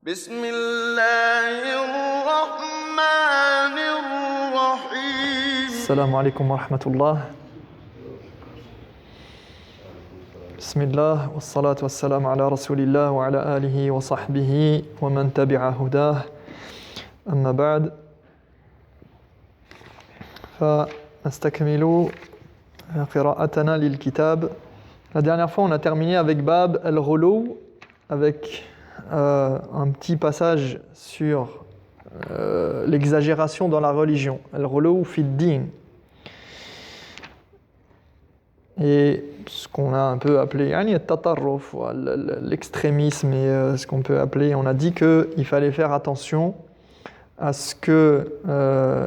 بسم الله الرحمن الرحيم السلام عليكم ورحمة الله. بسم الله والصلاة والسلام على رسول الله وعلى آله وصحبه ومن تبع هداه. أما بعد فنستكمل قراءتنا للكتاب. La dernière fois, on a terminé avec Bab al-Ghulu, avec un petit passage sur l'exagération dans la religion. Al-Ghulu fi d-din. Et ce qu'on a un peu appelé l'extrémisme et ce qu'on peut appeler, on a dit qu'il fallait faire attention à ce que,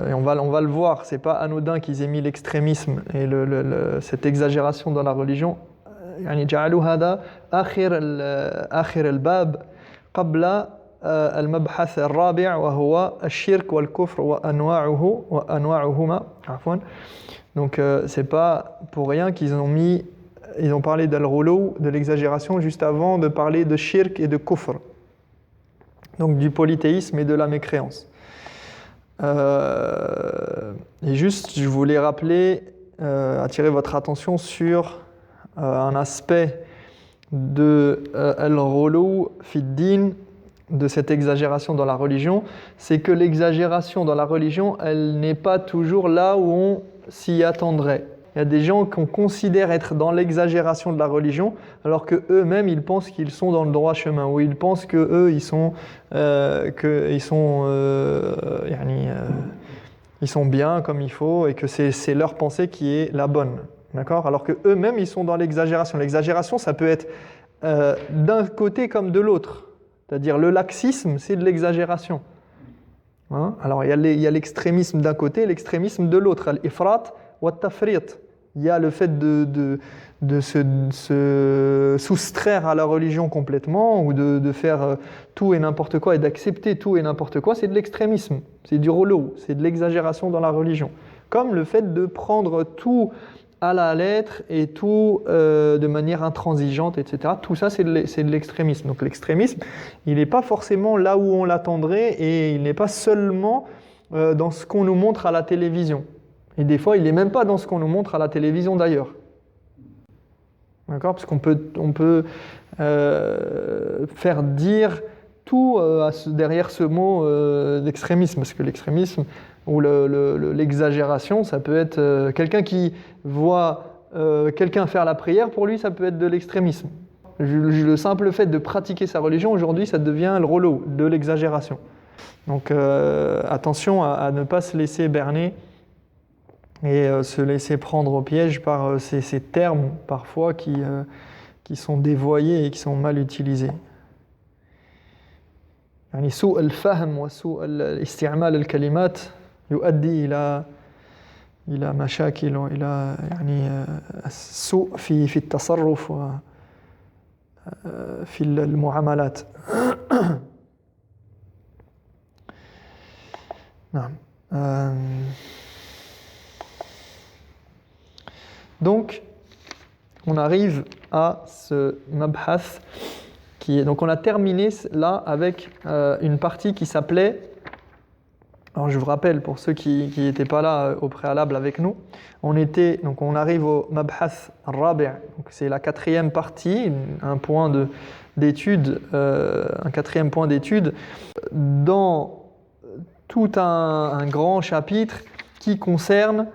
et on va le voir, c'est pas anodin qu'ils aient mis l'extrémisme et cette exagération dans la religion. جعلوا هذا آخر الباب قبل المبحث الرابع وهو الشرك والكفر وأنواعهما عفوا. Donc c'est pas pour rien qu'ils ont parlé d'al-ghulu, de l'exagération, juste avant de parler de shirk et de kufr, donc du polythéisme et de la mécréance. Et juste, je voulais attirer votre attention sur un aspect de al-ghulu fi d-din, de cette exagération dans la religion, c'est que l'exagération dans la religion, elle n'est pas toujours là où on s'y attendrait. Il y a des gens qu'on considère être dans l'exagération de la religion, alors que eux-mêmes ils pensent qu'ils sont dans le droit chemin, ou ils pensent que eux ils sont bien comme il faut, et que c'est leur pensée qui est la bonne. D'accord ? Alors que eux-mêmes ils sont dans l'exagération. L'exagération, ça peut être d'un côté comme de l'autre. C'est-à-dire le laxisme, c'est de l'exagération. Hein? Alors il y a l'extrémisme d'un côté et l'extrémisme de l'autre. Al-ifrat wa tafrit. Il y a le fait de se soustraire à la religion complètement, ou de faire tout et n'importe quoi et d'accepter tout et n'importe quoi, c'est de l'extrémisme. C'est du ghulu, c'est de l'exagération dans la religion. Comme le fait de prendre tout à la lettre et tout de manière intransigeante, etc. Tout ça, c'est de l'extrémisme. Donc l'extrémisme, il n'est pas forcément là où on l'attendrait, et il n'est pas seulement dans ce qu'on nous montre à la télévision. Et des fois, il n'est même pas dans ce qu'on nous montre à la télévision d'ailleurs. D'accord ? Parce qu'on peut faire dire tout derrière ce mot d'extrémisme, parce que l'extrémisme ou l'exagération, ça peut être quelqu'un qui voit quelqu'un faire la prière, pour lui ça peut être de l'extrémisme. Le simple fait de pratiquer sa religion, aujourd'hui ça devient le ghulu, de l'exagération. Donc attention à ne pas se laisser berner et se laisser prendre au piège par ces termes parfois qui sont dévoyés et qui sont mal utilisés. يعني سوء الفهم وسوء الاستعمال الكلمات يؤدي إلى مشاكل وإلى السوء في التصرف وفي المعاملات. نعم. Donc, on arrive à ce mabhath donc on a terminé là avec une partie qui s'appelait, alors je vous rappelle pour ceux qui n'étaient pas là au préalable avec nous, on arrive au mabhath al-rabi', donc c'est la quatrième partie, un quatrième point d'étude dans tout un grand chapitre qui concerne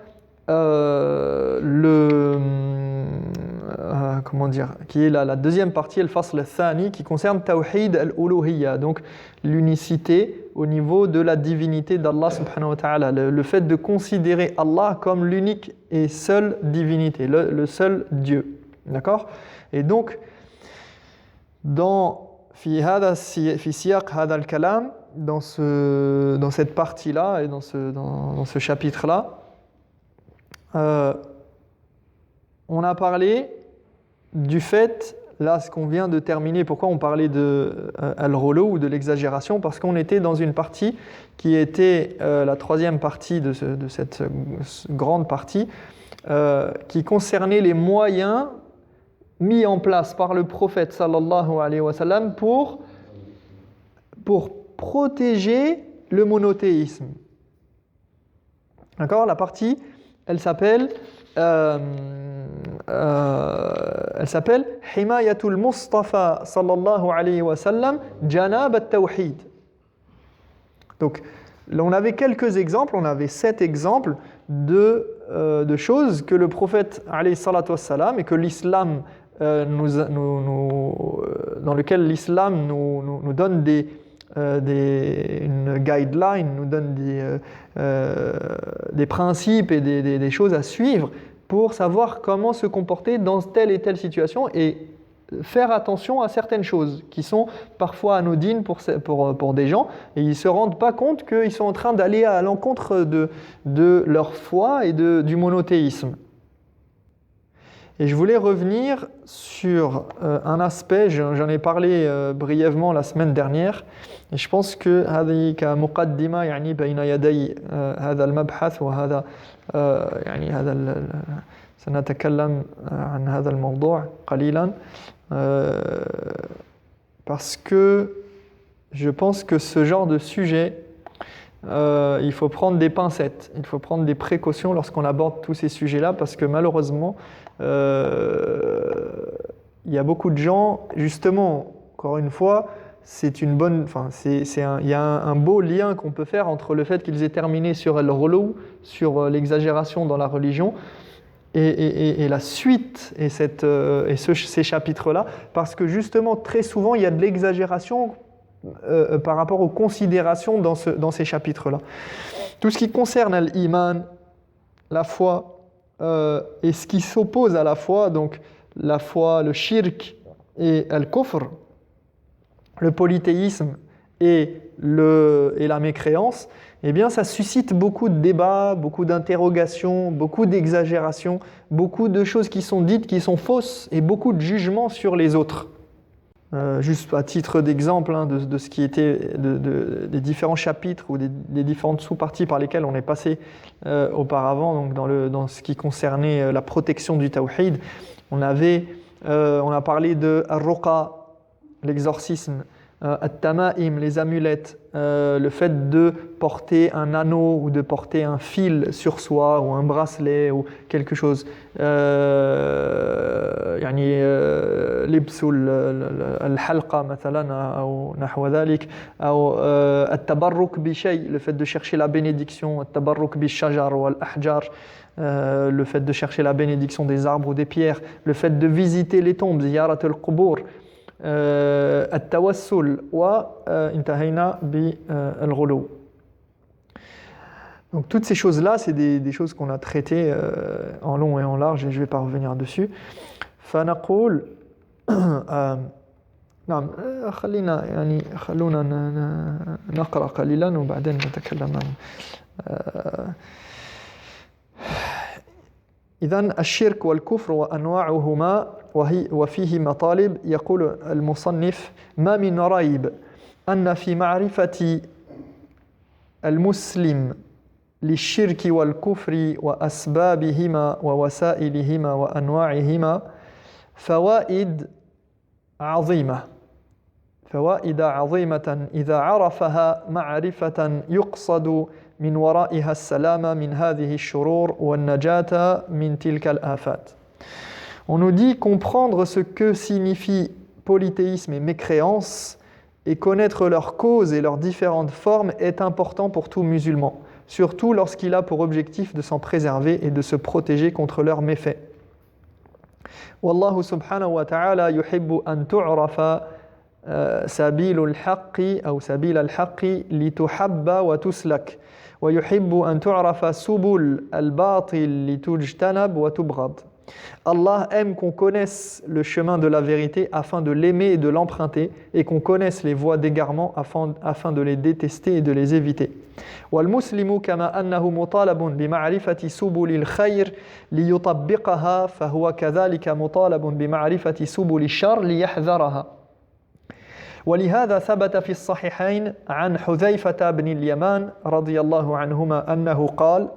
qui est la deuxième partie, al-fasl al-thani, qui concerne tawhid al-uluhiyya, donc l'unicité au niveau de la divinité d'Allah subhanahu wa ta'ala, le fait de considérer Allah comme l'unique et seule divinité, le seul Dieu. D'accord ? Et donc, dans cette partie-là et dans ce chapitre-là, on a parlé du fait, là ce qu'on vient de terminer, pourquoi on parlait de al-ghulu ou de l'exagération, parce qu'on était dans une partie qui était la troisième partie de cette grande partie, qui concernait les moyens mis en place par le prophète sallallahu alayhi wa sallam pour pour protéger le monothéisme. D'accord? La partie, elle s'appelle Himayatul Mustafa sallallahu alayhi wa sallam Janab al-Tawhid. Donc, là, on avait quelques exemples, on avait 7 exemples de choses que le prophète alayhi salatu wassalam et que l'islam dans lequel l'islam nous donne une guideline, nous donne des principes et des choses à suivre pour savoir comment se comporter dans telle et telle situation et faire attention à certaines choses qui sont parfois anodines pour des gens et ils ne se rendent pas compte qu'ils sont en train d'aller à l'encontre de leur foi et du monothéisme. Et je voulais revenir sur un aspect, j'en ai parlé brièvement la semaine dernière, et je pense que هذه كمقدمة يعني بين يدي هذا المبحث وهذا يعني هذا سنتكلم عن هذا الموضوع قليلا parce que je pense que ce genre de sujet il faut prendre des pincettes, il faut prendre des précautions lorsqu'on aborde tous ces sujets-là parce que malheureusement, il y a beaucoup de gens, justement, encore une fois, il y a un beau lien qu'on peut faire entre le fait qu'ils aient terminé sur al-ghulu, sur l'exagération dans la religion, et la suite et ces chapitres-là, parce que justement, très souvent, il y a de l'exagération par rapport aux considérations dans ces chapitres-là. Tout ce qui concerne l'iman, la foi, et ce qui s'oppose à la foi, donc la foi, le shirk et le kufr, le polythéisme et la mécréance, eh bien ça suscite beaucoup de débats, beaucoup d'interrogations, beaucoup d'exagérations, beaucoup de choses qui sont dites, qui sont fausses, et beaucoup de jugements sur les autres. Juste à titre d'exemple de ce qui était des différents chapitres ou des différentes sous-parties par lesquelles on est passé auparavant, donc dans ce qui concernait la protection du tawhid, on a parlé de ar-ruqa, l'exorcisme, at-tama'im, les amulettes, le fait de porter un anneau ou de porter un fil sur soi ou un bracelet ou quelque chose, يعني لبس الحلقة مثلا أو نحو ذلك أو التبرك بشيء, le fait de chercher la bénédiction, التبرك بالشجر والأحجار, le fait de chercher la bénédiction des arbres ou des pierres, le fait de visiter les tombes, زيارة القبور, التوسل وانتهينا بالغلو. Donc toutes ces choses-là, c'est des choses qu'on a traitées en long et en large et je ne vais pas revenir dessus. فنقول نعم خلونا نقرأ قليلا وبعدين نتكلم عن إذن الشرك والكفر وأنواعهما وفيه مطالب. يقول المصنف: ما من ريب أن في معرفة المسلم للشرك والكفر وأسبابهما ووسائلهما وأنواعهما فوائد عظيمة إذا عرفها معرفة يقصد من ورائها السلامة من هذه الشرور والنجاة من تلك الآفات. On nous dit comprendre ce que signifie polythéisme et mécréance et connaître leurs causes et leurs différentes formes est important pour tout musulman, surtout lorsqu'il a pour objectif de s'en préserver et de se protéger contre leurs méfaits. Wallahu subhanahu wa ta'ala yuhibbu an tu'rafa sabil al-haqqi aw sabil al-haqqi lituhabba wa tuslak wa yuhibbu an tu'rafa subul al-batil litujtanab wa tubghad. Allah aime qu'on connaisse le chemin de la vérité afin de l'aimer et de l'emprunter, et qu'on connaisse les voies d'égarement afin de les détester et de les éviter. والمسلم كما أنه مطالب بمعرفة سبل الخير ليطبقها فهو كذلك مطالب بمعرفة سبل الشر ليحذرها. ولهذا ثبت في الصحيحين عن حذيفة بن اليمان رضي الله عنهما أنه قال: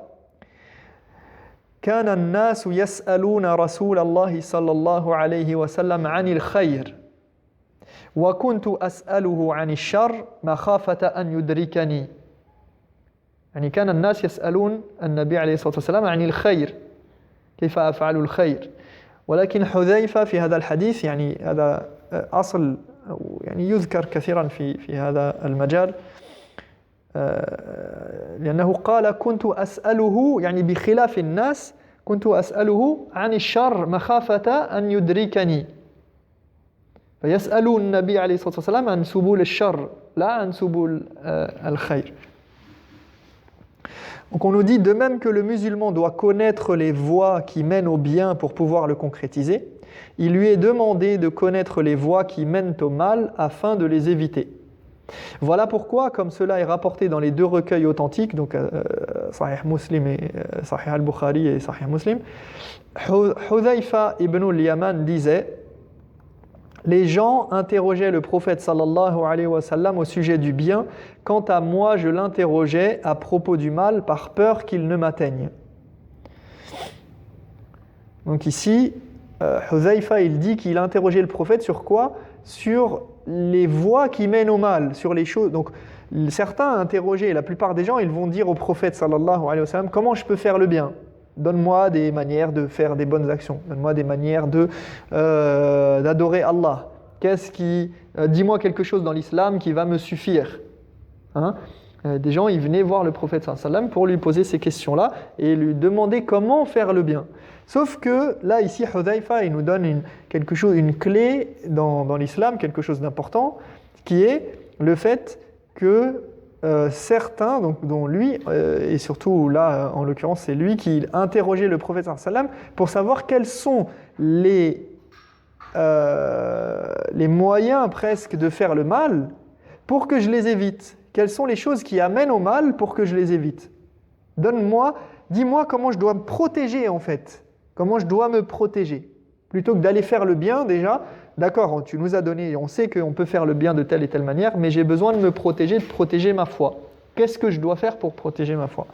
كان الناس يسألون رسول الله صلى الله عليه وسلم عن الخير وكنت أسأله عن الشر مخافة أن يدركني. يعني كان الناس يسألون النبي عليه الصلاة والسلام عن الخير، كيف أفعل الخير، ولكن حذيفة في هذا الحديث يعني هذا أصل يعني يذكر كثيرا في هذا المجال، لأنه قال كنت أسأله يعني بخلاف الناس كنت أسأله عن الشر مخافة أن يدركني. فيسأل النبي عليه الصلاة والسلام عن سبل الشر لا عن سبل الخير. Donc on nous dit de même que le musulman doit connaître les voies qui mènent au bien pour pouvoir le concrétiser, il lui est demandé de connaître les voies qui mènent au mal afin de les éviter. Voilà pourquoi, comme cela est rapporté dans les deux recueils authentiques, donc Sahih Muslim et Sahih al-Bukhari et Sahih Muslim, Hudhayfa ibn al-Yaman disait: les gens interrogeaient le prophète sallallahu alayhi wa sallam au sujet du bien. Quant à moi, je l'interrogeais à propos du mal par peur qu'il ne m'atteigne. Donc ici, Hudhayfa, il dit qu'il interrogeait le prophète sur quoi? Sur les voies qui mènent au mal, sur les choses. Donc certains interrogeaient, la plupart des gens, ils vont dire au prophète sallallahu alayhi wa sallam: comment je peux faire le bien? Donne-moi des manières de faire des bonnes actions. Donne-moi des manières d'adorer Allah. Dis-moi quelque chose dans l'islam qui va me suffire. Hein? Des gens, ils venaient voir le prophète sallallahu alayhi wa sallam pour lui poser ces questions-là et lui demander comment faire le bien. Sauf que là, ici, Hudhayfa, il nous donne une clé dans l'islam, quelque chose d'important, qui est le fait que certains, donc, dont lui, et surtout là, en l'occurrence, c'est lui qui interrogeait le prophète sallallahu alayhi wa sallam pour savoir quels sont les moyens presque de faire le mal pour que je les évite. Quelles sont les choses qui amènent au mal pour que je les évite? Dis-moi comment je dois me protéger en fait. Comment je dois me protéger. Plutôt que d'aller faire le bien déjà, d'accord, tu nous as donné, on sait qu'on peut faire le bien de telle et telle manière, mais j'ai besoin de me protéger, de protéger ma foi. Qu'est-ce que je dois faire pour protéger ma foi?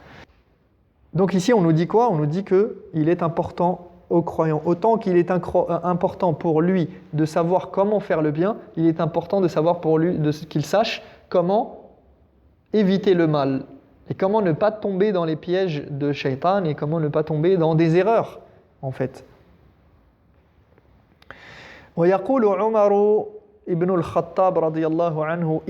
Donc ici, on nous dit quoi? On nous dit qu'il est important aux croyants. Autant qu'il est important pour lui de savoir comment faire le bien, il est important de savoir pour lui, qu'il sache comment éviter le mal. Et comment ne pas tomber dans les pièges de Shaitan et comment ne pas tomber dans des erreurs, en fait. ويقول عمر ابن الخطاب رضي الله عنه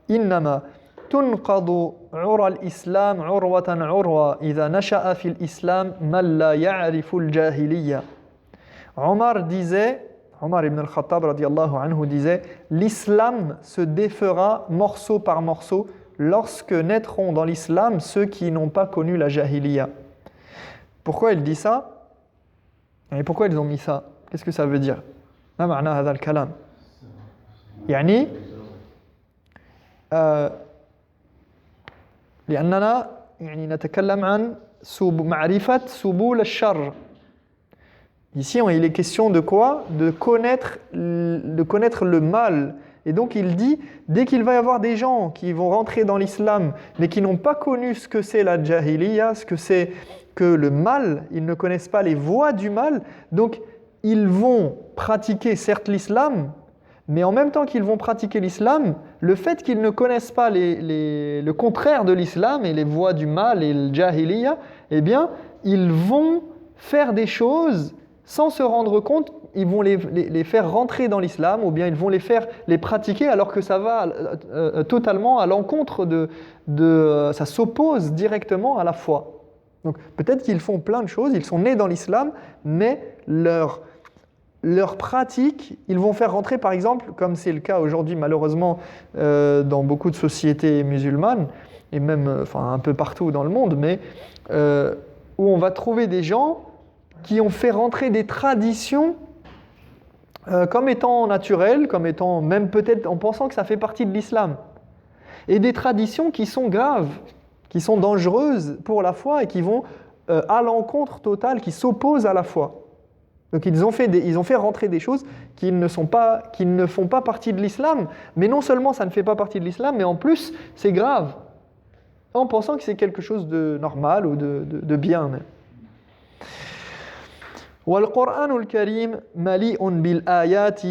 إنما تنقض عرى الإسلام عروة عروة إذا نشأ في الإسلام من لا يعرف الجاهلية. Omar ibn al-Khattab radiallahu anhu disait: l'islam se défera morceau par morceau lorsque naîtront dans l'islam ceux qui n'ont pas connu la jahiliya. Pourquoi il dit ça? Et pourquoi ils ont mis ça? Qu'est-ce que ça veut dire? ما معنى هذا الكلام؟ يعني لأننا يعني نتكلم عن معرفة سبل الشر. Ici, il est question de quoi? De connaître le mal. Et donc il dit, dès qu'il va y avoir des gens qui vont rentrer dans l'islam, mais qui n'ont pas connu ce que c'est la jahiliya, ce que c'est que le mal, ils ne connaissent pas les voies du mal, donc ils vont pratiquer certes l'islam, mais en même temps qu'ils vont pratiquer l'islam, le fait qu'ils ne connaissent pas le contraire de l'islam et les voies du mal et le jahiliya, eh bien, ils vont faire des choses sans se rendre compte, ils vont les faire rentrer dans l'islam ou bien ils vont les pratiquer alors que ça va totalement à l'encontre ça s'oppose directement à la foi. Donc peut-être qu'ils font plein de choses, ils sont nés dans l'islam, mais leur pratique, ils vont faire rentrer par exemple, comme c'est le cas aujourd'hui malheureusement dans beaucoup de sociétés musulmanes, et même un peu partout dans le monde, mais où on va trouver des gens qui ont fait rentrer des traditions comme étant naturelles, comme étant même peut-être en pensant que ça fait partie de l'islam. Et des traditions qui sont graves, qui sont dangereuses pour la foi et qui vont à l'encontre totale, qui s'opposent à la foi. Donc ils ont fait rentrer des choses qui ne font pas partie de l'islam, mais non seulement ça ne fait pas partie de l'islam, mais en plus c'est grave, en pensant que c'est quelque chose de normal ou de bien même. والقرآن الكريم مليء بالآيات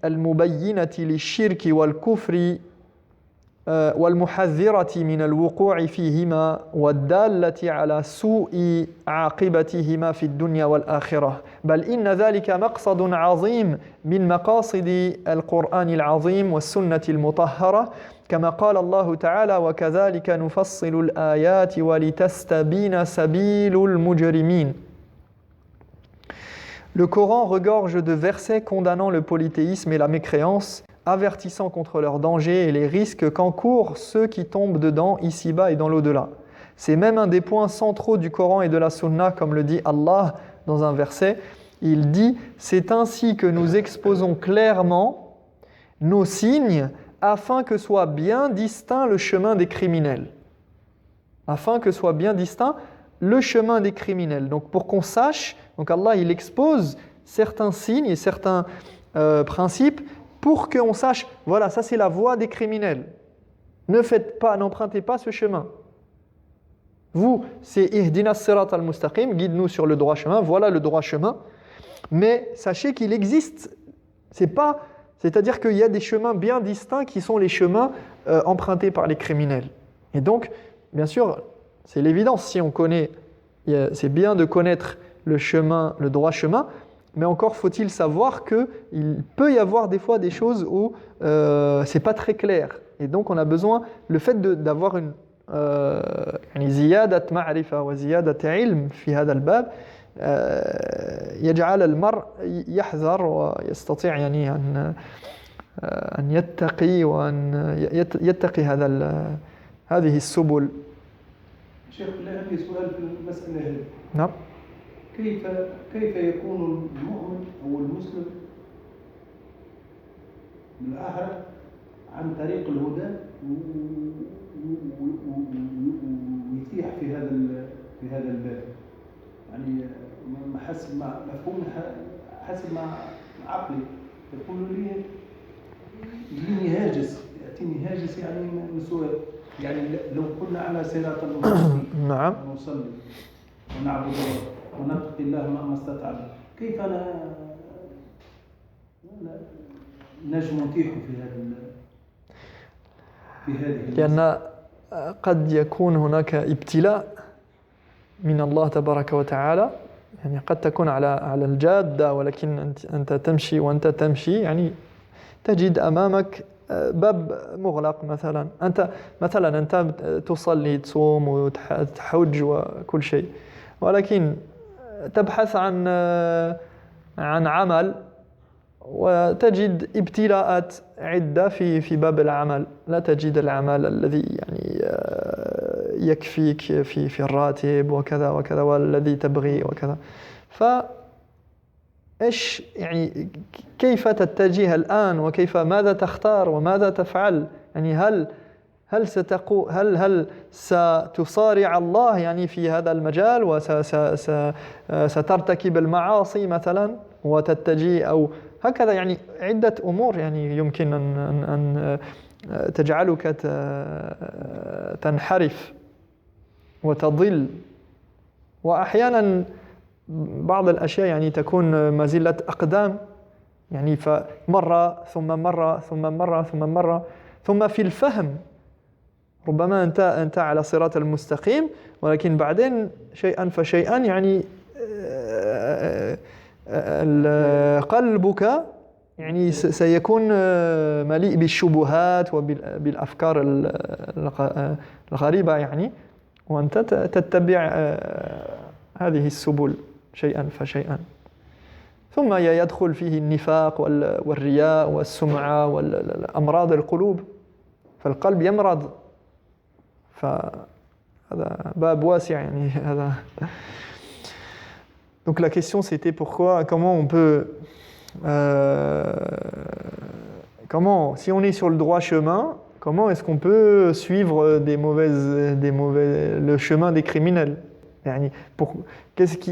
المبينة للشرك والكفر والمحذرة من الوقوع فيهما والدالة على سوء عاقبتهما في الدنيا والآخرة بل إن ذلك مقصد عظيم من مقاصد القرآن العظيم والسنة المطهرة كما قال الله تعالى وكذلك نفصل الآيات ولتستبين سبيل المجرمين. Le Coran regorge de versets condamnant le polythéisme et la mécréance, avertissant contre leurs dangers et les risques qu'encourent ceux qui tombent dedans ici-bas et dans l'au-delà. C'est même un des points centraux du Coran et de la Sunna, comme le dit Allah dans un verset. Il dit « C'est ainsi que nous exposons clairement nos signes afin que soit bien distinct le chemin des criminels. » Afin que soit bien distinct le chemin des criminels. Donc pour qu'on sache, donc Allah il expose certains signes et certains principes pour qu'on sache, voilà, ça c'est la voie des criminels. Ne faites pas, n'empruntez pas ce chemin. Vous, c'est Ihdina Sirat al-Mustaqim, guide-nous sur le droit chemin, voilà le droit chemin. Mais sachez qu'il existe, c'est-à-dire qu'il y a des chemins bien distincts qui sont les chemins empruntés par les criminels. Et donc, bien sûr, c'est l'évidence, si on connaît, c'est bien de connaître le chemin, le droit chemin, mais encore faut-il savoir qu'il peut y avoir des fois des choses où c'est pas très clair. Et donc on a besoin, le fait d'avoir une زيادة معرفة وزيادة علم في هذا الباب يجعل المرء يحذر ويستطيع يعني أن يتقي وأن يتقي هذه السبل. شيخ لا عندي سؤال في المسألة هذه. نعم. كيف يكون المؤمن أو المسلم بالآخرة عن طريق الهدى ويتيح في هذا الباب؟ يعني حسب ما مفهوم حسب ما عقلي يقول لي يأتيني هاجس يعني من سؤال، يعني لو كنا على صراط المستقيم نعم نصلي ونعبد الله ونتقي الله ما استطعنا، كيف نجم نتيح في هذه لأن قد يكون هناك ابتلاء من الله تبارك وتعالى، يعني قد تكون على الجادة ولكن أنت تمشي وأنت تمشي يعني تجد أمامك باب مغلق مثلا. أنت تصلي تصوم وتحج وكل شيء، ولكن تبحث عن عمل وتجد ابتلاءات عدة في باب العمل، لا تجد العمل الذي يعني يكفيك في الراتب وكذا وكذا والذي تبغي وكذا. إيش يعني كيف تتجه الآن وكيف ماذا تختار وماذا تفعل؟ يعني هل ستصارع الله يعني في هذا المجال وسترتكب المعاصي مثلا وتتجه أو هكذا؟ يعني عدة أمور يعني يمكن أن تجعلك تنحرف وتضل، وأحيانا بعض الأشياء يعني تكون مزلة أقدام، يعني فمرة ثم مرة ثم مرة ثم مرة ثم في الفهم ربما أنت على صراط المستقيم، ولكن بعدين شيئا فشيئا يعني قلبك يعني سيكون مليء بالشبهات وبالأفكار الغريبة يعني، وأنت تتبع هذه السبل شيئا فشيئا، ثم يدخل فيه النفاق والرياء والسمعة والأمراض القلوب، فالقلب يمرض، فهذا باب واسع يعني هذا. Donc la question c'était comment on peut, si on est sur le droit chemin, comment est-ce qu'on peut suivre le chemin des criminels? Yani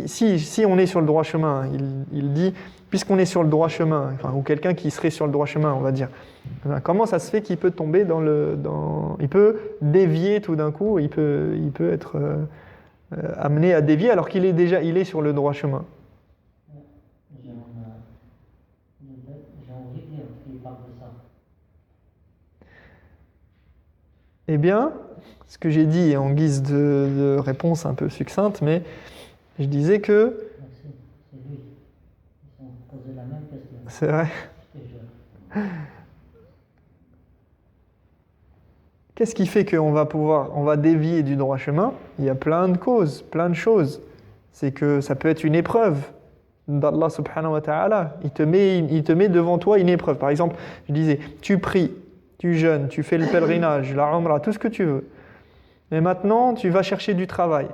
si on est sur le droit chemin, il dit, puisqu'on est sur le droit chemin, enfin, ou quelqu'un qui serait sur le droit chemin, on va dire, comment ça se fait qu'il peut tomber il peut dévier tout d'un coup, il peut être amené à dévier alors qu'il est sur le droit chemin? Eh bien, ce que j'ai dit en guise de réponse un peu succincte, mais je disais que... C'est lui. Ils ont posé la même question. C'est vrai. J'étais jeune. Qu'est-ce qui fait qu'on va dévier du droit chemin? Il y a plein de causes, plein de choses. C'est que ça peut être une épreuve d'Allah subhanahu wa ta'ala. Il te met devant toi une épreuve. Par exemple, je disais, tu pries, tu jeûnes, tu fais le pèlerinage, la umrah, tout ce que tu veux. Mais maintenant, tu vas chercher du travail.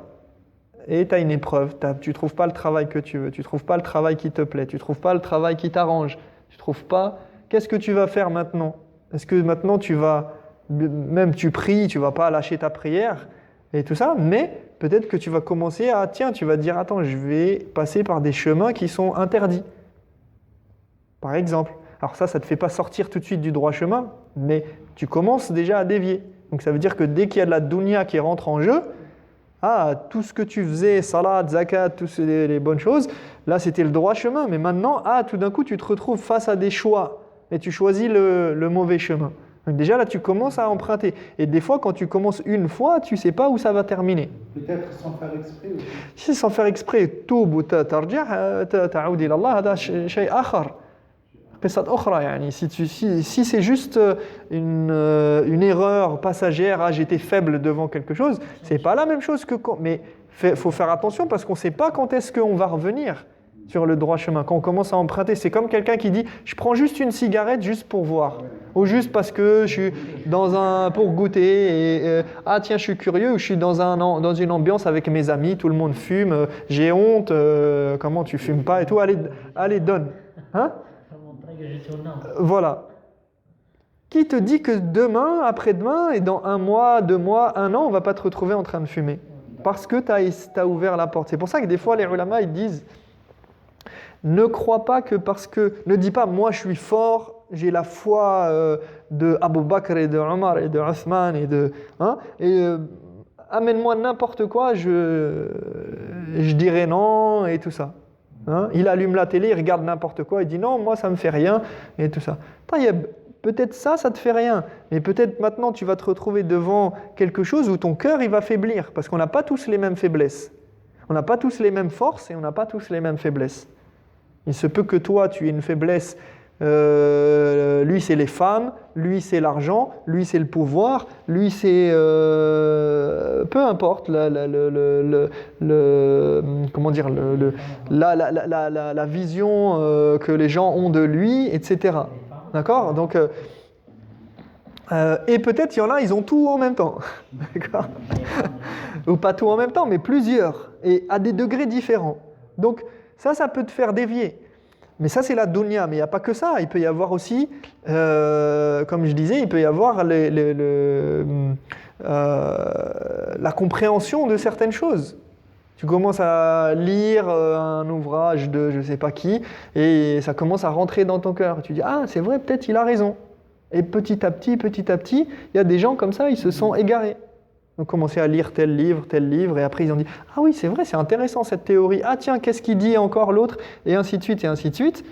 Et tu as une épreuve. Tu ne trouves pas le travail que tu veux. Tu ne trouves pas le travail qui te plaît. Tu ne trouves pas le travail qui t'arrange. Tu trouves pas... Qu'est-ce que tu vas faire maintenant? Est-ce que maintenant même tu pries, tu ne vas pas lâcher ta prière et tout ça, mais peut-être que tu vas commencer tu vas dire, attends, je vais passer par des chemins qui sont interdits. Par exemple. Alors ça ne te fait pas sortir tout de suite du droit chemin, mais tu commences déjà à dévier. Donc ça veut dire que dès qu'il y a de la dunya qui rentre en jeu, tout ce que tu faisais, salat, zakat, toutes les bonnes choses, là c'était le droit chemin, mais maintenant, tout d'un coup tu te retrouves face à des choix, et tu choisis le mauvais chemin. Donc déjà là tu commences à emprunter. Et des fois quand tu commences une fois, tu ne sais pas où ça va terminer. Peut-être sans faire exprès aussi. Si sans faire exprès, toub ou tarjah, ta'oud ila Allah, hada shay akhar. قصة أخرى يعني. Si c'est juste une erreur passagère, j'étais faible devant quelque chose, c'est pas la même chose que mais faut faire attention parce qu'on ne sait pas quand est-ce qu'on va revenir sur le droit chemin. Quand on commence à emprunter, c'est comme quelqu'un qui dit je prends juste une cigarette juste pour voir, ou juste parce que je suis pour goûter et tiens je suis curieux, ou je suis dans une ambiance avec mes amis, tout le monde fume, j'ai honte, comment tu fumes pas et tout, allez donne, hein? Voilà. Qui te dit que demain, après-demain, et dans 1 mois, 2 mois, 1 an, on ne va pas te retrouver en train de fumer? Parce que tu as ouvert la porte. C'est pour ça que des fois, les ulama, ils disent, ne crois pas que ne dis pas, moi je suis fort, j'ai la foi de Abu Bakr et de Omar et de Othman amène-moi n'importe quoi, je dirai non et tout ça. Il allume la télé, il regarde n'importe quoi, il dit non, moi ça me fait rien et tout ça. Peut-être ça te fait rien, mais peut-être maintenant tu vas te retrouver devant quelque chose où ton cœur il va faiblir, parce qu'on n'a pas tous les mêmes faiblesses. On n'a pas tous les mêmes forces et on n'a pas tous les mêmes faiblesses. Il se peut que toi tu aies une faiblesse, lui c'est les femmes, lui c'est l'argent, lui c'est le pouvoir, lui c'est peu importe comment dire la vision que les gens ont de lui, etc. D'accord? Donc et peut-être il y en a, ils ont tout en même temps. D'accord? Ou pas tout en même temps, mais plusieurs et à des degrés différents. Donc ça peut te faire dévier. Mais ça, c'est la dunya. Mais il n'y a pas que ça. Il peut y avoir aussi, comme je disais, il peut y avoir la compréhension de certaines choses. Tu commences à lire un ouvrage de je ne sais pas qui, et ça commence à rentrer dans ton cœur. Tu dis, c'est vrai, peut-être il a raison. Et petit à petit, il y a des gens comme ça, ils se sont égarés. Ils ont commencé à lire tel livre, et après ils ont dit « Ah oui, c'est vrai, c'est intéressant cette théorie. Ah tiens, qu'est-ce qu'il dit encore l'autre ?» Et ainsi de suite, et ainsi de suite.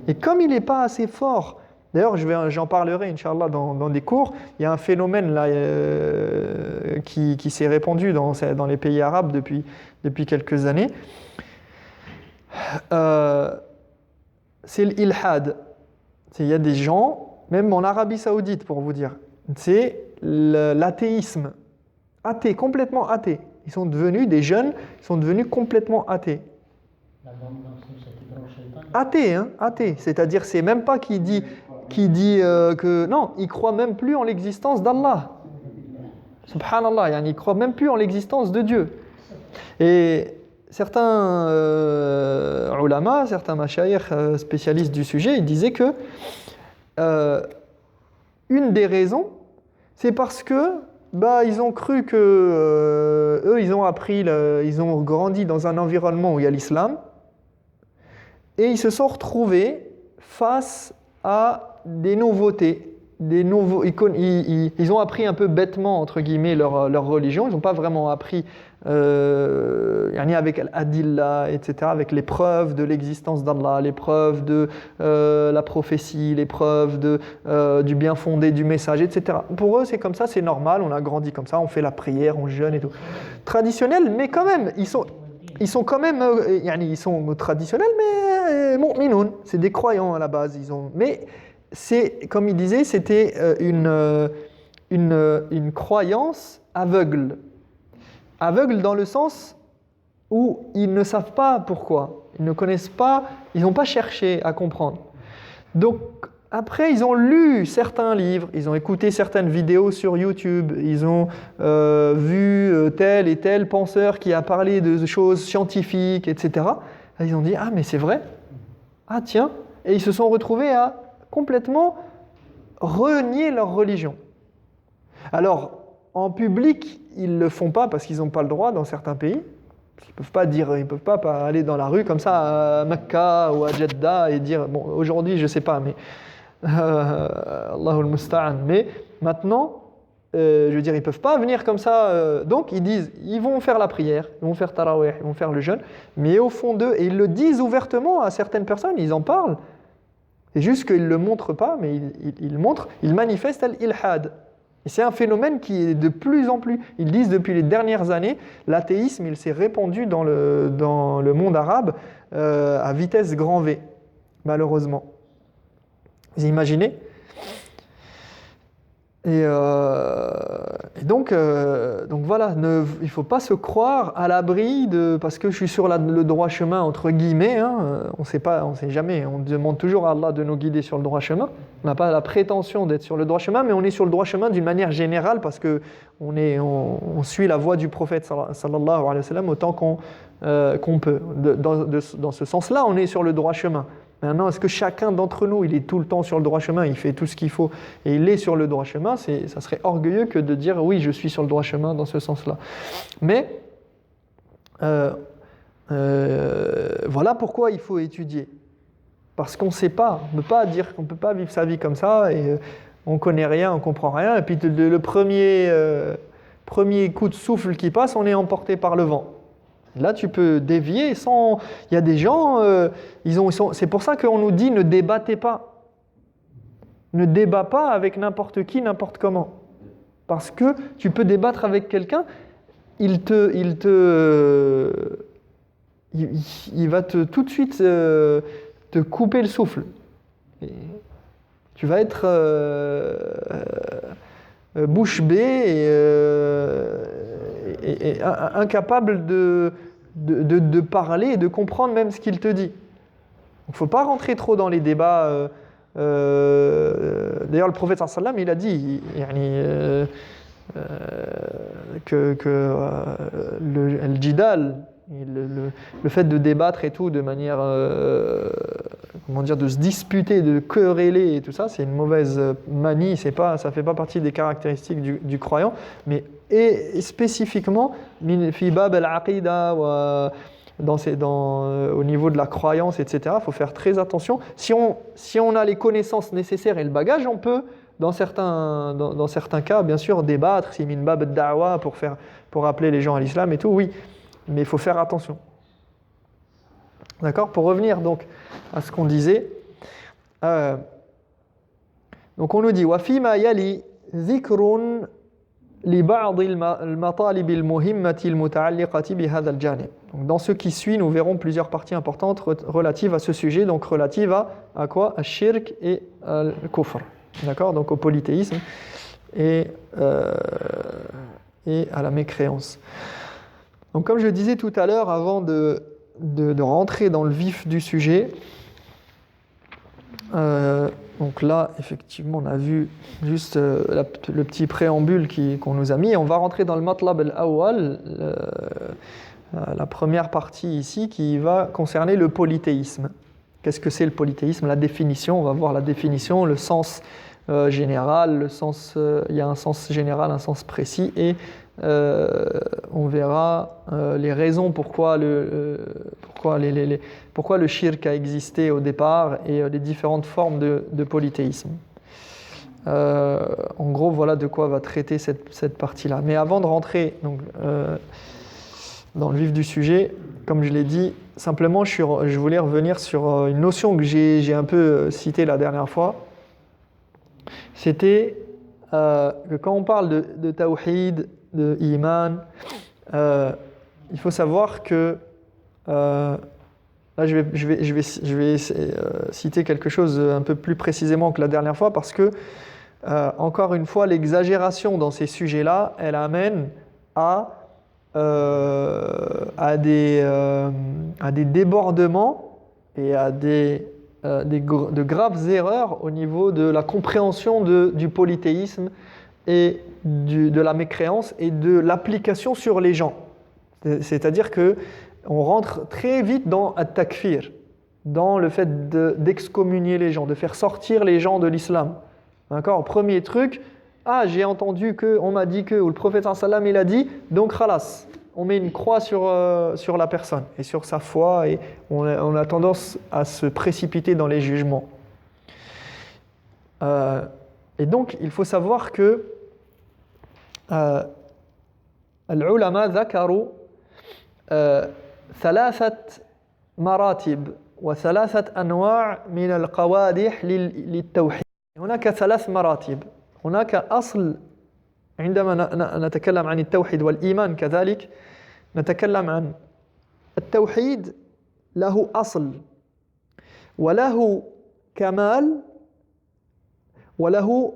Et comme il n'est pas assez fort, d'ailleurs j'en parlerai, Inch'Allah, dans des cours, il y a un phénomène là qui s'est répandu dans les pays arabes depuis quelques années. C'est l'ilhad. Il y a des gens, même en Arabie Saoudite pour vous dire, c'est l'athéisme. Athées, complètement athées. Ils sont devenus des jeunes, ils sont devenus complètement athées. Athées, athées. C'est-à-dire, c'est même pas qui dit que... Non, ils croient même plus en l'existence d'Allah. Subhanallah, ils croient même plus en l'existence de Dieu. Et certains ulama, certains mashayikh spécialistes du sujet, ils disaient que une des raisons, c'est parce que ils ont cru que eux, ils ont grandi dans un environnement où il y a l'islam, et ils se sont retrouvés face à des nouveautés, des nouveaux, ils ont appris un peu bêtement, entre guillemets, leur religion. Ils n'ont pas vraiment appris avec l'adillah, etc., avec les preuves de l'existence d'Allah, les preuves de la prophétie, les preuves du bien fondé du message, etc. Pour eux, c'est comme ça, c'est normal, on a grandi comme ça, on fait la prière, on jeûne et tout. Traditionnel, mais quand même, ils sont quand même, ils sont traditionnels, mais mu'minoun, c'est des croyants à la base. Mais c'est, comme il disait, c'était une croyance aveugle. Aveugle dans le sens où ils ne savent pas pourquoi. Ils ne connaissent pas, ils n'ont pas cherché à comprendre. Donc, après, ils ont lu certains livres, ils ont écouté certaines vidéos sur YouTube, ils ont vu tel et tel penseur qui a parlé de choses scientifiques, etc. Et ils ont dit « Ah, mais c'est vrai. Ah, tiens !» Et ils se sont retrouvés à complètement renier leur religion. Alors, en public, ils ne le font pas parce qu'ils n'ont pas le droit dans certains pays. Ils ne peuvent pas aller dans la rue comme ça à Mecca ou à Jeddah et dire, bon, aujourd'hui, je ne sais pas, mais Allahul Musta'an. Mais maintenant, je veux dire, ils ne peuvent pas venir comme ça. Donc, ils disent, ils vont faire la prière, ils vont faire tarawih, ils vont faire le jeûne, mais au fond d'eux, et ils le disent ouvertement à certaines personnes, ils en parlent. C'est juste qu'ils ne le montrent pas, mais ils manifestent al-ilhad. Et c'est un phénomène qui est de plus en plus. Ils disent depuis les dernières années, l'athéisme, il s'est répandu dans le monde arabe à vitesse grand V, malheureusement. Vous imaginez ? Et donc voilà, il ne faut pas se croire à l'abri parce que je suis sur le droit chemin, entre guillemets, hein, on ne sait jamais, on demande toujours à Allah de nous guider sur le droit chemin. On n'a pas la prétention d'être sur le droit chemin, mais on est sur le droit chemin d'une manière générale parce qu'on suit la voie du prophète sallallahu alayhi wa sallam autant qu'on peut. Dans ce sens-là, on est sur le droit chemin. Maintenant, est-ce que chacun d'entre nous, il est tout le temps sur le droit chemin, il fait tout ce qu'il faut et il est sur le droit chemin, ça serait orgueilleux que de dire oui, je suis sur le droit chemin dans ce sens-là. Mais voilà pourquoi il faut étudier. Parce qu'on ne sait pas, on ne peut pas dire qu'on ne peut pas vivre sa vie comme ça et on ne connaît rien, on ne comprend rien. Et puis le premier coup de souffle qui passe, on est emporté par le vent. Là, tu peux dévier sans... Il y a des gens, c'est pour ça qu'on nous dit ne débattez pas. Ne débat pas avec n'importe qui, n'importe comment. Parce que tu peux débattre avec quelqu'un, il va tout de suite te couper le souffle. Et tu vas être bouche bée et incapable de parler et de comprendre même ce qu'il te dit. Il ne faut pas rentrer trop dans les débats. D'ailleurs, le prophète sallallahu alayhi wa sallam, il a dit que le jidal, le fait de débattre et tout de manière, de se disputer, de quereller et tout ça, c'est une mauvaise manie, ça fait pas partie des caractéristiques du croyant, mais spécifiquement fi bab al-aqida au niveau de la croyance, etc. Il faut faire très attention. Si on a les connaissances nécessaires et le bagage, on peut, dans certains cas, bien sûr, débattre, si min bab ad-da'wa pour appeler les gens à l'islam et tout, oui. Mais il faut faire attention. D'accord ? Pour revenir donc à ce qu'on disait, donc on nous dit وَفِيمَا يَلِي ذِكْرٌ لِبَعْضِ الْمَطَالِبِ الْمُهِمَّةِ الْمُتَعَلِّقَةِ بِهَذَا الْجَانِبِ. Donc dans ce qui suit, nous verrons plusieurs parties importantes relatives à ce sujet, donc relatives à quoi ? À shirk et al kufr. D'accord ? Donc au polythéisme et à la mécréance. Donc comme je le disais tout à l'heure, avant de rentrer dans le vif du sujet, donc là, effectivement, on a vu juste le petit préambule qu'on nous a mis. On va rentrer dans le matlab al-awwal, la première partie ici, qui va concerner le polythéisme. Qu'est-ce que c'est le polythéisme ? La définition, on va voir la définition, le sens général, il y a un sens général, un sens précis, et on verra les raisons pourquoi le shirk a existé au départ et les différentes formes de polythéisme. En gros, voilà de quoi va traiter cette partie-là. Mais avant de rentrer dans le vif du sujet, comme je l'ai dit, simplement je voulais revenir sur une notion que j'ai un peu citée la dernière fois. C'était que quand on parle de tawhid, de iman, il faut savoir que là je vais citer quelque chose un peu plus précisément que la dernière fois parce que encore une fois l'exagération dans ces sujets-là, elle amène à des débordements et à de graves erreurs au niveau de la compréhension du polythéisme et de la mécréance et de l'application sur les gens. C'est-à-dire que on rentre très vite dans at-takfir, dans le fait d'excommunier les gens, de faire sortir les gens de l'islam. D'accord ? Premier truc, j'ai entendu que, on m'a dit que, ou le prophète sallam il a dit, donc khalas, on met une croix sur la personne et sur sa foi et on a tendance à se précipiter dans les jugements. Et donc, il faut savoir que العلماء ذكروا ثلاثة مراتب وثلاثة أنواع من القوادح للتوحيد. هناك ثلاث مراتب. هناك أصل عندما نتكلم عن التوحيد والإيمان كذلك نتكلم عن التوحيد له أصل وله كمال وله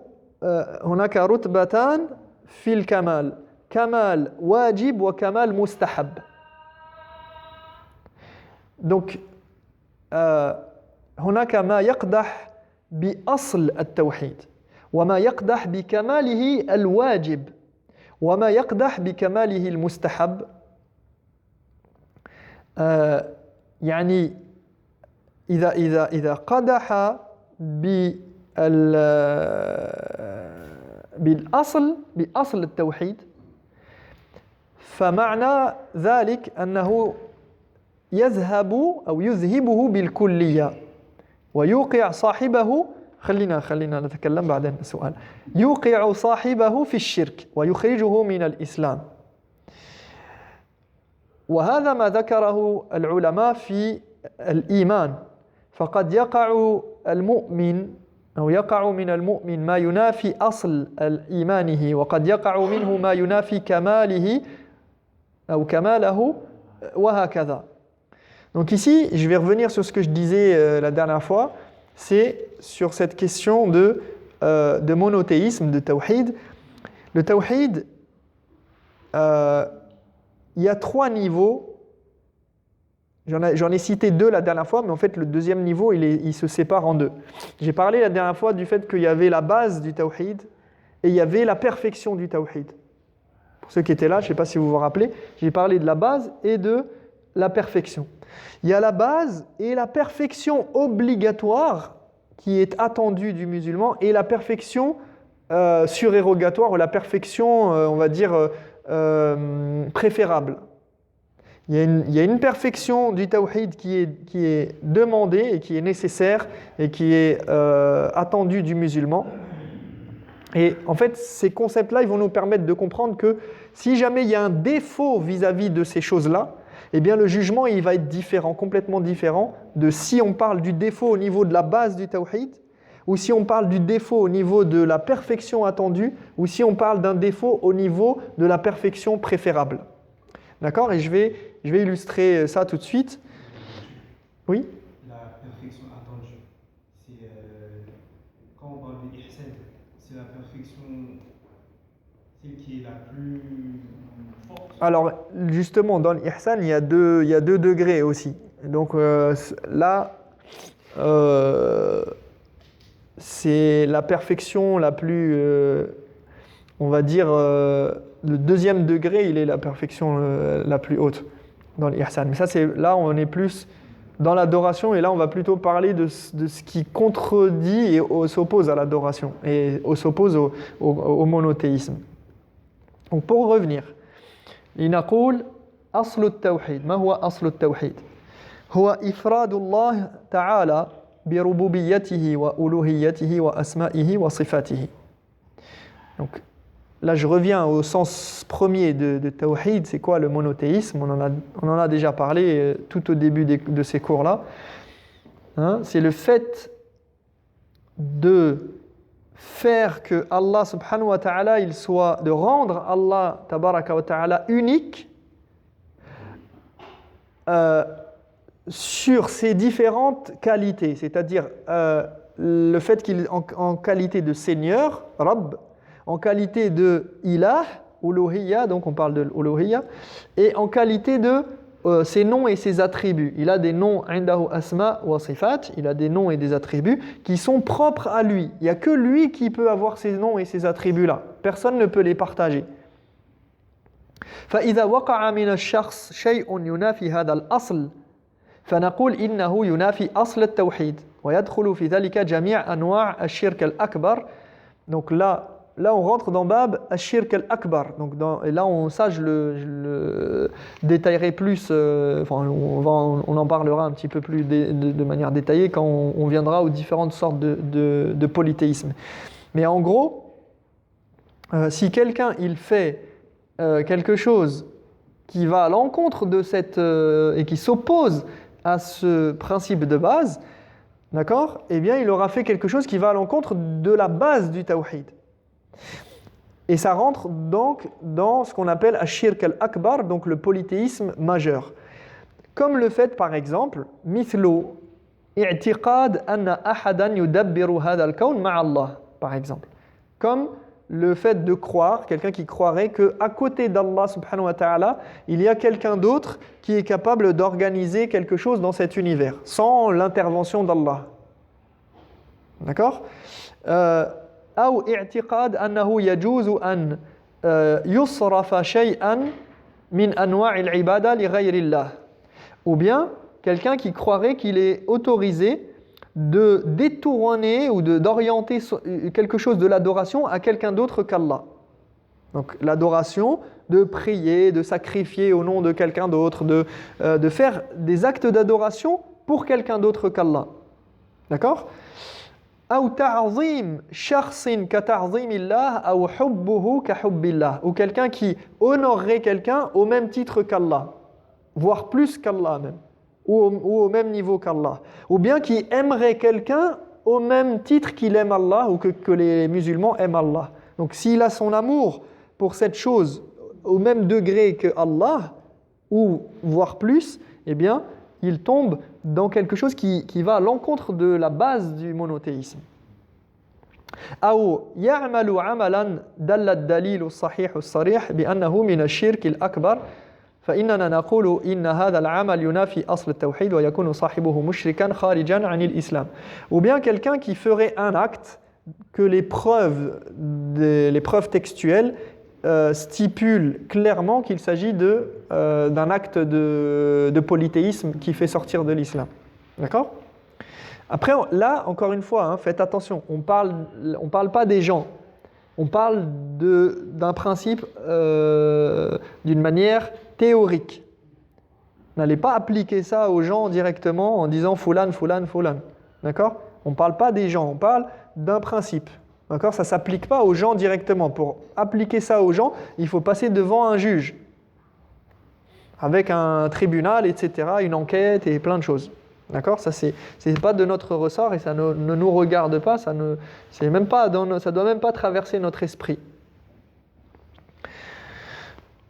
هناك رتبتان في الكمال كمال واجب وكمال مستحب. Donc هناك ما يقدح بأصل التوحيد وما يقدح بكماله الواجب وما يقدح بكماله المستحب. يعني إذا قدح بأصل التوحيد فمعنى ذلك أنه يذهب أو يذهبه بالكلية ويوقع صاحبه خلينا نتكلم بعدين السؤال يوقع صاحبه في الشرك ويخرجه من الإسلام. وهذا ما ذكره العلماء في الإيمان فقد يقع المؤمن أو يقع من المؤمن ما ينافي أصل إيمانه وقد يقع منه ما ينافي كماله أو كماله وهكذا. Donc ici, je vais revenir sur ce que je disais la dernière fois, c'est sur cette question de monothéisme, de tawhid. Le tawhid, il y a 3 niveaux. J'en ai cité 2 la dernière fois, mais en fait le deuxième niveau, il se sépare en 2. J'ai parlé la dernière fois du fait qu'il y avait la base du tawhid et il y avait la perfection du tawhid. Pour ceux qui étaient là, je ne sais pas si vous vous rappelez, j'ai parlé de la base et de la perfection. Il y a la base et la perfection obligatoire qui est attendue du musulman et la perfection surérogatoire ou la perfection, on va dire, préférable. Il y a une perfection du tawhid qui est demandée et qui est nécessaire et qui est attendue du musulman. Et en fait, ces concepts-là, ils vont nous permettre de comprendre que si jamais il y a un défaut vis-à-vis de ces choses-là, eh bien le jugement il va être différent, complètement différent de si on parle du défaut au niveau de la base du tawhid ou si on parle du défaut au niveau de la perfection attendue ou si on parle d'un défaut au niveau de la perfection préférable. D'accord ? Et je vais illustrer ça tout de suite. Oui ? La perfection attendue, c'est quand on parle de ihsan, c'est la perfection, celle qui est la plus forte. Alors justement, dans l'ihsan, il y a deux degrés aussi. Donc là, c'est la perfection la plus, on va dire, le deuxième degré, il est la perfection la plus haute dans l'ihsan. Mais ça, là, on est plus dans l'adoration et là, on va plutôt parler de ce qui contredit et s'oppose à l'adoration et s'oppose au monothéisme. Donc, pour revenir, لنقول أصل التوحيد ما هو أصل التوحيد؟ هو إفراد الله تعالى بربوبيته وألوهيته وأسمائه وصفاته. Donc là je reviens au sens premier de Tawhid. C'est quoi le monothéisme? On en a déjà parlé tout au début de ces cours-là. Hein? C'est le fait de faire que Allah subhanahu wa ta'ala, de rendre Allah tabaraka wa ta'ala unique sur ses différentes qualités, c'est-à-dire le fait qu'il est en qualité de Seigneur, Rabb, en qualité de Ilah, Uluhiyya, donc on parle de Uluhiyya, et en qualité de ses noms et ses attributs. Il a des noms, indahu asma wa sifat, il a des noms et des attributs qui sont propres à lui. Il n'y a que lui qui peut avoir ces noms et ces attributs-là. Personne ne peut les partager. فإذا وقع من الشخص شيء ينافي هذا الأصل فنقول إنه ينافي أصل التوحيد ويدخل في ذلك جميع أنواع الشرك الأكبر. Donc là on rentre dans Bab Ash-Shirk al-Akbar. Donc et là, je le détaillerai plus, on en parlera un petit peu plus de manière détaillée quand on viendra aux différentes sortes de polythéisme. Mais en gros, si quelqu'un il fait quelque chose qui va à l'encontre de cette et qui s'oppose à ce principe de base, d'accord? Eh bien, il aura fait quelque chose qui va à l'encontre de la base du tawhid. Et ça rentre donc dans ce qu'on appelle Ash-Shirk al-Akbar, donc le polythéisme majeur. Comme le fait par exemple, mithlu i'tiqad anna ahadan yudabbiru hadha al-kawn ma'a Allah, par exemple. Comme le fait de croire, quelqu'un qui croirait qu'à côté d'Allah subhanahu wa ta'ala, il y a quelqu'un d'autre qui est capable d'organiser quelque chose dans cet univers, sans l'intervention d'Allah. D'accord? أو اعتقاد أنه يجوز أن يصرف شيئا من أنواع العبادة لغير الله. Ou bien quelqu'un qui croirait qu'il est autorisé de détourner ou d'orienter quelque chose de l'adoration à quelqu'un d'autre qu'Allah. Donc l'adoration, de prier, de sacrifier au nom de quelqu'un d'autre, de faire des actes d'adoration pour quelqu'un d'autre qu'Allah. D'accord? أو تعظيم شخص كتعظيم الله أو حبه كحب الله. Ou quelqu'un qui honorerait quelqu'un au même titre qu'Allah, voire plus qu'Allah même, ou au même niveau qu'Allah. Ou bien qui aimerait quelqu'un au même titre qu'il aime Allah, ou que les musulmans aiment Allah. Donc s'il a son amour pour cette chose au même degré que Allah, ou voire plus, eh bien il tombe dans quelque chose qui va à l'encontre de la base du monothéisme. أو يعمل عملا دل الدليل الصحيح الصريح بأنه من الشرك الأكبر فإننا نقول إن هذا العمل ينافي أصل التوحيد ويكون صاحبه مشركا خارجا عن الإسلام. Ou bien quelqu'un qui ferait un acte que les preuves textuelles stipule clairement qu'il s'agit d'un acte de polythéisme qui fait sortir de l'islam. D'accord? Après, là, encore une fois, faites attention, on parle pas des gens, on parle d'un principe d'une manière théorique. N'allez pas appliquer ça aux gens directement en disant fulan, fulan, fulan. D'accord? On ne parle pas des gens, on parle d'un principe. D'accord? Ça ne s'applique pas aux gens directement. Pour appliquer ça aux gens, il faut passer devant un juge, avec un tribunal, etc., une enquête et plein de choses. D'accord? Ça, c'est pas de notre ressort et ça ne nous regarde pas, ça doit même pas traverser notre esprit.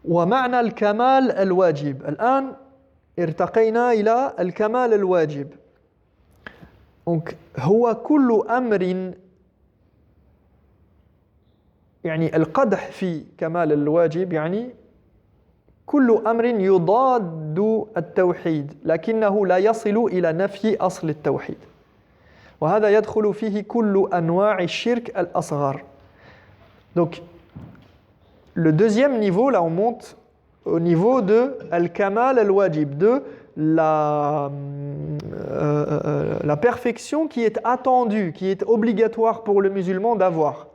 ومعنى الكمال الواجب. الآن ارتقينا إلى الكمال الواجب. Donc, هو كل أمر يعني القدح في كمال الواجب يعني كل أمر يضاد التوحيد لكنه لا يصل إلى نفي أصل التوحيد وهذا يدخل فيه كل أنواع الشرك الأصغر. Donc le deuxième niveau, là on monte au niveau de al-kamal al-wajib, de la perfection qui est attendue, qui est obligatoire pour le musulman d'avoir.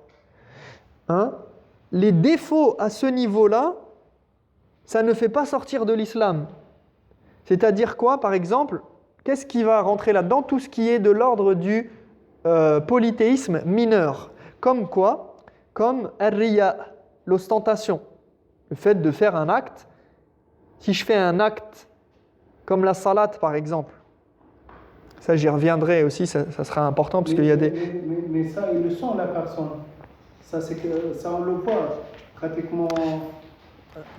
Les défauts à ce niveau-là, ça ne fait pas sortir de l'islam. C'est-à-dire quoi? Par exemple, qu'est-ce qui va rentrer là-dedans? Tout ce qui est de l'ordre du polythéisme mineur. Comme quoi? Comme ar-riya, l'ostentation. Le fait de faire un acte. Si je fais un acte comme la salat par exemple, ça j'y reviendrai aussi, ça sera important parce qu'il y a des... Mais ça, ils le sent la personne. Ça, c'est que, ça, on le voit pratiquement.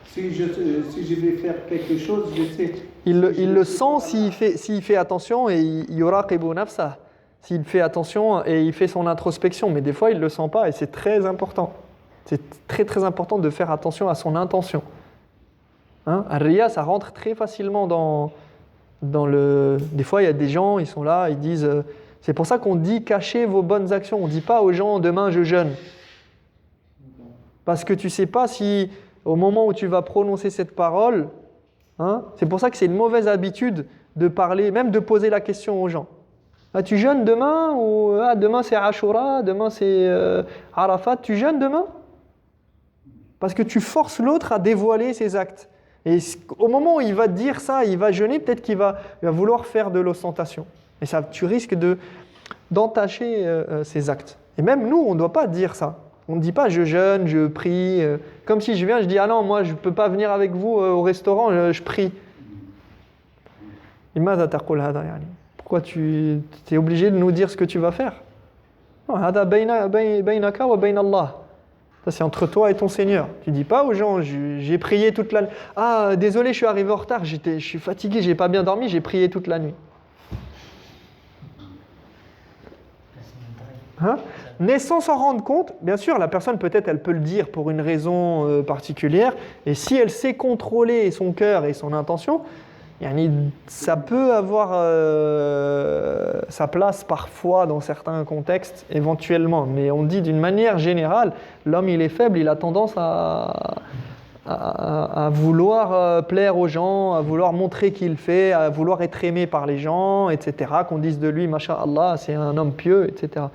Si je vais faire quelque chose, je sais. Il le sent s'il fait attention et yuraqibu nafsah. S'il fait attention et il fait son introspection. Mais des fois, il ne le sent pas et c'est très important. C'est très très important de faire attention à son intention. Hein? Ar-riya, ça rentre très facilement dans le... Des fois, il y a des gens, ils sont là, ils disent... c'est pour ça qu'on dit cachez vos bonnes actions. On ne dit pas aux gens demain je jeûne. Parce que tu ne sais pas si au moment où tu vas prononcer cette parole, hein, c'est pour ça que c'est une mauvaise habitude de parler, même de poser la question aux gens. Ah, tu jeûnes demain ou demain c'est Ashura, demain c'est Arafat, tu jeûnes demain? Parce que tu forces l'autre à dévoiler ses actes. Et au moment où il va te dire ça, il va jeûner, peut-être qu'il va vouloir faire de l'ostentation. Et ça, tu risques d'entacher ses actes. Et même nous, on ne doit pas dire ça. On ne dit pas je jeûne, je prie. Comme si je viens, je dis ah non, moi je ne peux pas venir avec vous au restaurant, je prie. Pourquoi tu es obligé de nous dire ce que tu vas faire? Non, ça c'est entre toi et ton Seigneur. Tu dis pas aux gens j'ai prié toute la nuit. Ah désolé, je suis arrivé en retard, je suis fatigué, j'ai pas bien dormi, j'ai prié toute la nuit. Hein? Mais sans s'en rendre compte, bien sûr, la personne peut-être elle peut le dire pour une raison particulière, et si elle sait contrôler son cœur et son intention, ça peut avoir sa place parfois dans certains contextes, éventuellement. Mais on dit d'une manière générale, l'homme il est faible, il a tendance à vouloir plaire aux gens, à vouloir montrer qu'il fait, à vouloir être aimé par les gens, etc. Qu'on dise de lui, masha'Allah, c'est un homme pieux, etc.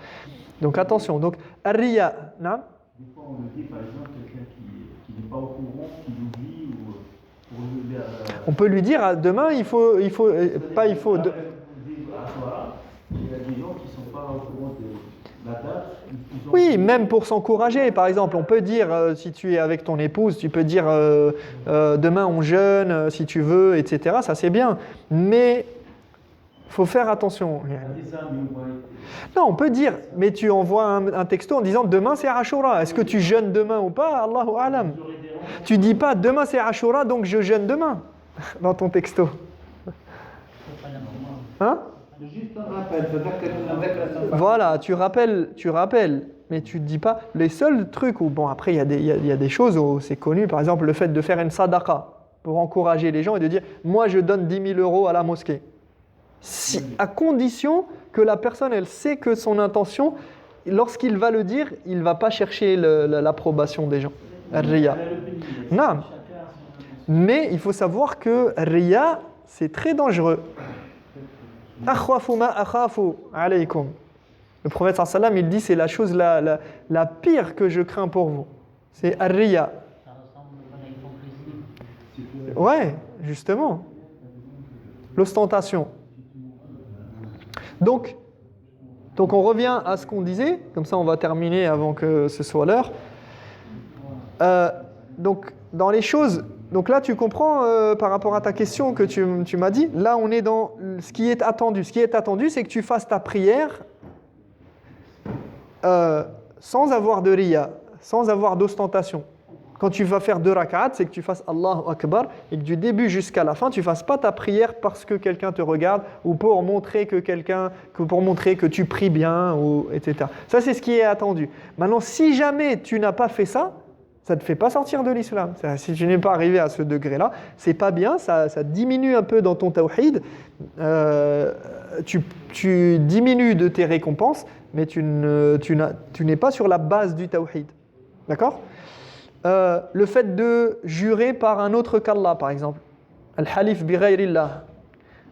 Donc attention, donc ar-riya, non? Des fois, on me dit par exemple quelqu'un qui n'est pas au courant, qui l'oublie, ou pour lui on peut lui dire demain, il faut. Il y a des gens qui ne sont pas au courant de la date. Oui, même pour s'encourager, par exemple, on peut dire, si tu es avec ton épouse, tu peux dire demain on jeûne, si tu veux, etc. Ça c'est bien, mais il faut faire attention. Non, on peut dire, mais tu envoies un texto en disant demain c'est Ashura. Est-ce que tu jeûnes demain ou pas? Allahu a'lam. Tu dis pas demain c'est Ashura donc je jeûne demain dans ton texto. Hein? Juste un rappel. Voilà, tu rappelles, mais tu ne dis pas. Les seuls trucs où, bon, après, il y a des choses où c'est connu, par exemple, le fait de faire une sadaqa pour encourager les gens et de dire moi, je donne 10 000 euros à la mosquée. À condition que la personne, elle sait que son intention, lorsqu'il va le dire, il ne va pas chercher l'approbation des gens. Riya. Non. Mais il faut savoir que Riya, c'est très dangereux. Akhwafu ma akhafu alaykum. Le prophète sallallahu alayhi wa sallam, il dit c'est la chose la pire que je crains pour vous. C'est ar-riya. Ça ressemble à l'hypocrisie. Ouais, justement. L'ostentation. Donc on revient à ce qu'on disait, comme ça on va terminer avant que ce soit l'heure. Donc dans les choses, donc là tu comprends par rapport à ta question que tu m'as dit, là on est dans ce qui est attendu. Ce qui est attendu, c'est que tu fasses ta prière sans avoir de riya, sans avoir d'ostentation. Quand tu vas faire 2 rak'at, c'est que tu fasses Allahu Akbar et que du début jusqu'à la fin, tu ne fasses pas ta prière parce que quelqu'un te regarde ou pour montrer que tu pries bien, etc. Ça, c'est ce qui est attendu. Maintenant, si jamais tu n'as pas fait ça, ça ne te fait pas sortir de l'islam. Si tu n'es pas arrivé à ce degré-là, c'est pas bien, ça diminue un peu dans ton tawhid. Tu diminues de tes récompenses, mais tu n'es pas sur la base du tawhid. D'accord ? Le fait de jurer par un autre qu'Allah, par exemple. Al-halif bi ghayrillah.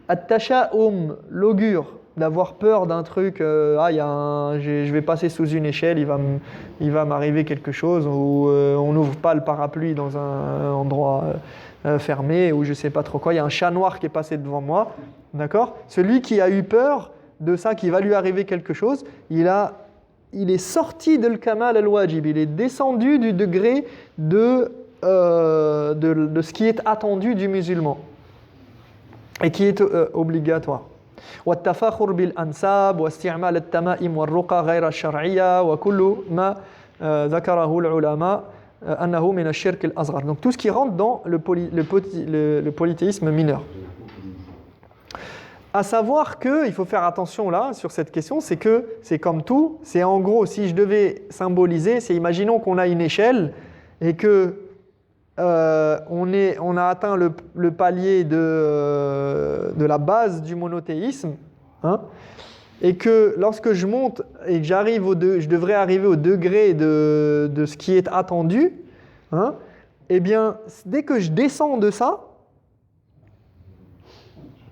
At-tasha'um, l'augure. d'avoir peur d'un truc, je vais passer sous une échelle, il va m'arriver quelque chose, ou on n'ouvre pas le parapluie dans un endroit fermé, ou je sais pas trop quoi, il y a un chat noir qui est passé devant moi, d'accord? Celui qui a eu peur de ça, qu'il va lui arriver quelque chose, il est sorti de l'kamal al-wajib, il est descendu du degré de ce qui est attendu du musulman et qui est obligatoire. والتفاخر بالأنساب واستعمال التمائم والرقى غير الشرعية وكل ما ذكره العلماء أنه من الشرك الأصغر. Donc tout ce qui rentre dans le polythéisme mineur. À savoir qu'il faut faire attention là sur cette question, c'est que c'est comme tout, c'est en gros si je devais symboliser, c'est imaginons qu'on a une échelle et que on a atteint le palier de la base du monothéisme, hein, et que lorsque je monte et que je devrais arriver au degré de ce qui est attendu, hein, eh bien, dès que je descends de ça,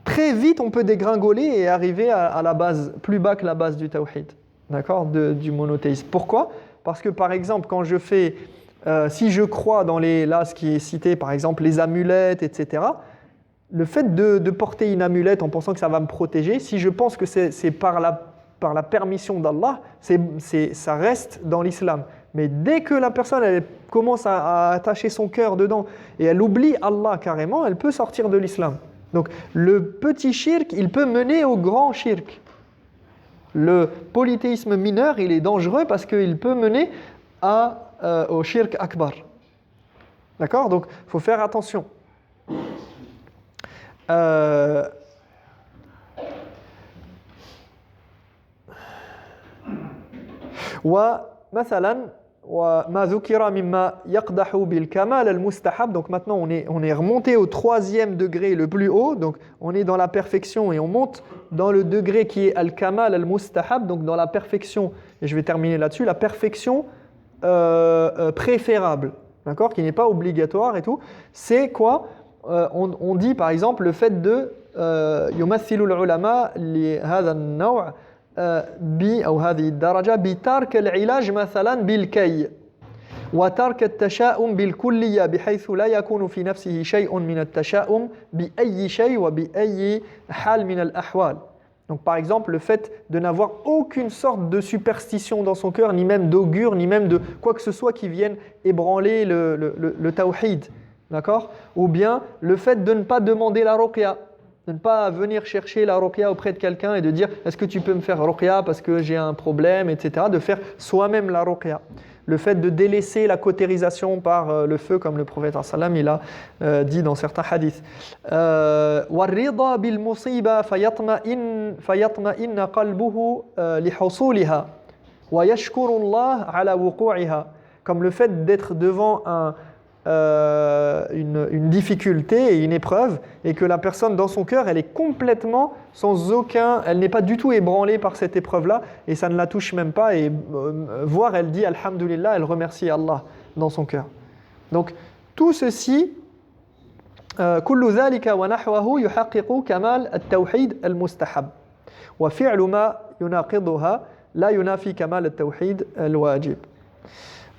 très vite on peut dégringoler et arriver à la base, plus bas que la base du tawhid, d'accord, du monothéisme. Pourquoi ? Parce que par exemple, quand je fais si je crois dans ce qui est cité, par exemple les amulettes, etc., le fait de porter une amulette en pensant que ça va me protéger, si je pense que c'est par la permission d'Allah, ça reste dans l'islam. Mais dès que la personne elle commence à attacher son cœur dedans et elle oublie Allah carrément, elle peut sortir de l'islam. Donc le petit shirk, il peut mener au grand shirk. Le polythéisme mineur, il est dangereux parce qu'il peut mener au shirk akbar. D'accord ? Donc, il faut faire attention. ومثلا وما ذكر مما يقدح بالكمال المستحب. Donc maintenant on est remonté au 3e degré le plus haut, donc on est dans la perfection et on monte dans le degré qui est al-kamal al-mustahab, donc dans la perfection, et je vais terminer là-dessus, la perfection préférable, d'accord, qui n'est pas obligatoire et tout. C'est quoi ? On dit par exemple le fait de يمثل العلماء لهذا النوع أو هذه الدرجة بترك العلاج مثلا بالكي وترك التشاؤم بالكلية بحيث لا يكون في نفسه شيء من التشاؤم بأي شيء وبأي حال من الأحوال. Donc par exemple le fait de n'avoir aucune sorte de superstition dans son cœur, ni même d'augure, ni même de quoi que ce soit qui vienne ébranler le tawhid, d'accord ? Ou bien le fait de ne pas demander la ruqya, de ne pas venir chercher la ruqya auprès de quelqu'un et de dire est-ce que tu peux me faire ruqya parce que j'ai un problème, etc. De faire soi-même la ruqya. Le fait de délaisser la cautérisation par le feu, comme le prophète sallam il a dit dans certains hadiths. وَالرِّضَى بِالْمُصِيبَةِ فَيَطْمَئِنَّ قَلْبُهُ لِحُصُولِهَا وَيَشْكُرُ اللَّهَ عَلَى وُقُوعِهَا. Comme le fait d'être devant une difficulté et une épreuve, et que la personne dans son cœur, elle est complètement elle n'est pas du tout ébranlée par cette épreuve-là, et ça ne la touche même pas, et voire elle dit Alhamdulillah, elle remercie Allah dans son cœur. Donc tout ceci, كل ذلك ونحوه يحقق كمال التوحيد المستحب وفعل ما يناقضها لا ينافي كمال التوحيد الواجب.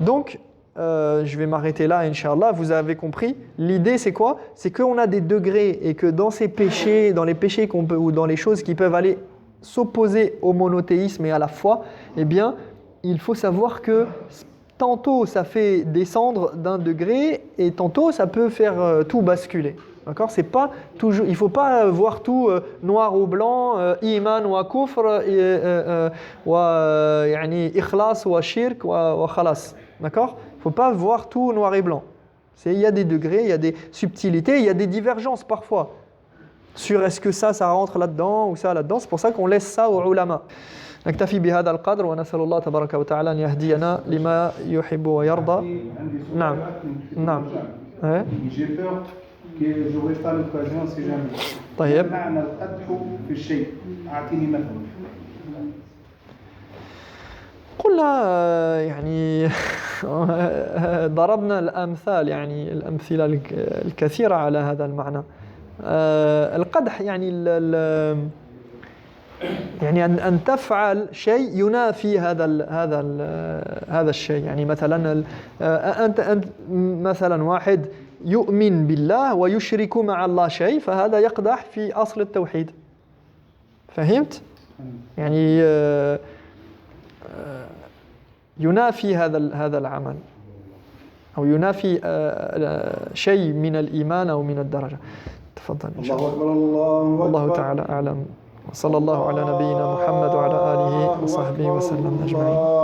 Donc je vais m'arrêter là, Inch'Allah. Vous avez compris. L'idée, c'est quoi ? C'est qu'on a des degrés et que dans ces péchés, dans les péchés ou dans les choses qui peuvent aller s'opposer au monothéisme et à la foi, eh bien, il faut savoir que tantôt ça fait descendre d'un degré et tantôt ça peut faire tout basculer. D'accord ? C'est pas toujours, il ne faut pas voir tout noir ou blanc, iman ou kufr, ikhlas ou shirk ou khalas. D'accord ? Il ne faut pas voir tout noir et blanc. Il y a des degrés, il y a des subtilités, il y a des divergences parfois sur est-ce que ça rentre là-dedans ou ça là-dedans. C'est pour ça qu'on laisse ça aux ulama. نكتفي بهذا القدر ونسأل الله تبارك وتعالى أن يهدينا لما يحب ويرضى. نعم. نعم. J'ai peur que je n'aurai pas l'occasion si jamais. طيب. معنى القدح في الشيء. أعطيني مثلا. قلنا يعني ضربنا الأمثال يعني الأمثلة الكثيرة على هذا المعنى. القدح يعني يعني أن تفعل شيء ينافي هذا الشيء. يعني مثلا أنت مثلا واحد يؤمن بالله ويشرك مع الله شيء، فهذا يقدح في أصل التوحيد. فهمت؟ يعني ينافي هذا العمل، أو ينافي شيء من الإيمان أو من الدرجة. تفضل إن شاء الله الله. أكبر الله والله أكبر. تعالى أعلم، وصلى الله على نبينا محمد وعلى آله وصحبه وسلم أجمعين.